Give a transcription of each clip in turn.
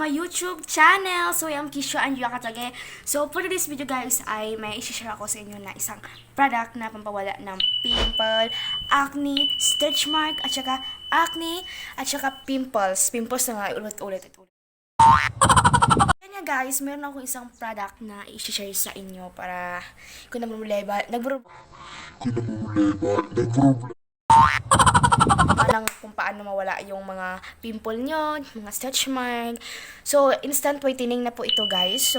my YouTube channel. So, I'm Kisho Andrea Katage. So, for this video guys, ay may isi-share ako sa inyo na isang product na pampawala ng pimple, acne, stretch mark, at saka acne, at saka pimples. Pimples na nga, ulit-ulit. Kaya guys, meron ako isang product na isi-share sa inyo para kung alam kung paano mawala yung mga pimple nyo, mga stretch mark. So, instant whitening na po ito guys.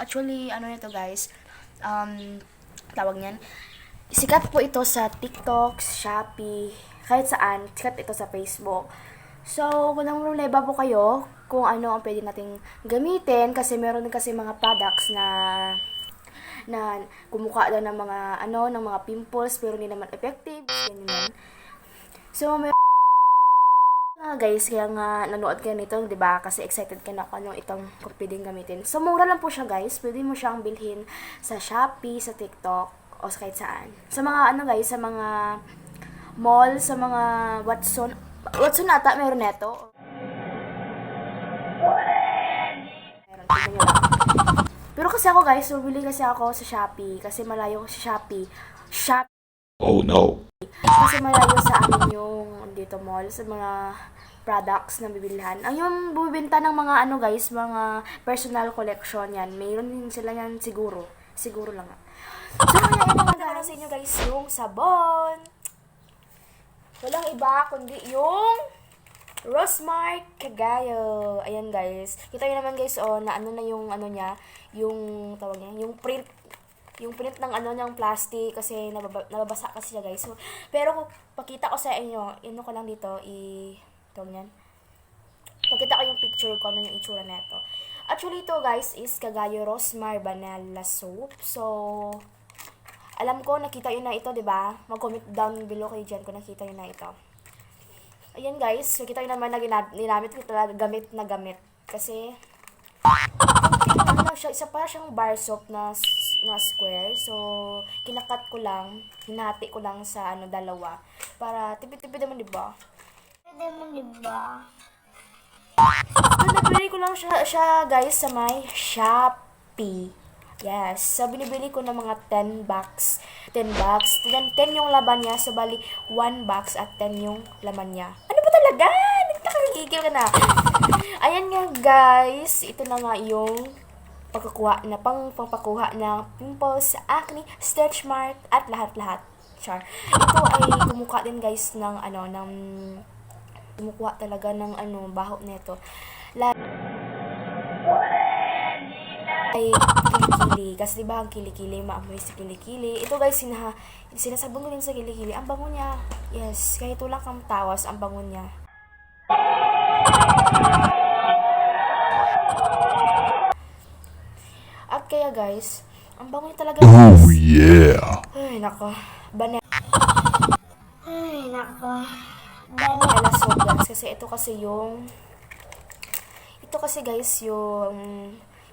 Actually, ano nito guys, tawag niyan, sikat po ito sa TikTok, Shopee, kahit saan, sikat ito sa Facebook. So, kung nang problema po kayo, kung ano ang pwede nating gamitin, kasi meron din kasi mga products na kumukha daw ng mga ng mga pimples pero hindi naman effective, ganyan. So guys, kaya nga nanood kayo nito, 'di ba? Kasi excited ka na kung ano itong pwedeng gamitin. So mura lang po siya, guys. Pwede mo siyang bilhin sa Shopee, sa TikTok, o sa kahit saan. Sa mga guys, sa mga mall, sa mga Watson ata meron neto. Meron, tingnan nyo lang. Pero kasi ako guys, bumili kasi ako sa Shopee kasi malayo sa Shopee. Oh no. Kasi malayo sa amin yung dito mall, sa mga products na bibilhan. Ang yung bumibenta ng mga guys, mga personal collection yan. Mayroon din sila yan siguro. Siguro lang. So, yan naman na sa inyo guys, yung sabon. Walang iba kundi yung Rosmark Cagayo. Ayan guys. Kita nyo naman guys, na na yung niya, yung tawag niya, yung print ng ng plastic kasi nababasa kasi siya guys. So, pero kung pakita ko sa inyo, ko lang dito tawag niyan. Pakita ko yung picture ko ano yung itsura nito. Actually ito guys is Cagayo Rosmar Vanilla Soap. So, alam ko nakita yun na ito, 'di ba? Mag-comment down below kayo diyan kung nakita yun na ito. Ayan guys, nakita nyo naman na ginamit ko talaga gamit na gamit. Kasi, isa pa siyang bar soap na square. So, kinakat ko lang, hinati ko lang sa dalawa. Para tipid-tipid naman, diba? Pwede mo, diba? So, nabili ko lang siya guys sa may Shopee. Yes. So, binibili ko ng mga 10 box. 10 yung laman niya. So, bali, 1 box at 10 yung laman niya. Ano ba talaga? Nakakagigil ka na. Ayan nga, guys. Ito na nga yung pangpakuha ng pimples, acne, stretch mark, at lahat-lahat. Char. Ito ay kumukha din, guys, ng kumukuha talaga ng baho nito. Ay kilikili. Kasi diba ang kilikili, maamoy sa kilikili. Ito guys, sinasabon ko din sa kilikili. Ang bango niya. Yes, kahit tulak kang tawas, ang bango niya. At kaya guys, ang bango niya talaga guys. Oh yeah. Ay nako. Ay, nako. Vanilla soap guys. Kasi ito kasi guys yung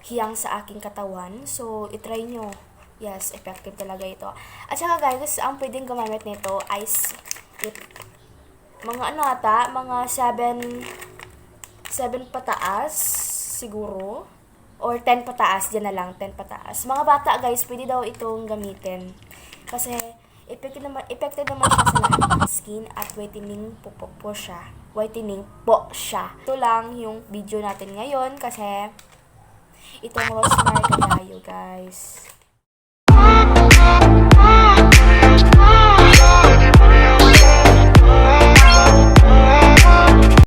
hiyang sa aking katawan. So, itry nyo. Yes, effective talaga ito. At saka guys, ang pwedeng gumamit nito ay mga mga 7 pataas siguro. Or 10 pataas, dyan na lang, 10 pataas. Mga bata guys, pwede daw itong gamitin. Kasi, effective naman siya sa lahat ng skin at whitening po siya. Ito lang yung video natin ngayon kasi itong Rosmar Cagayo guys.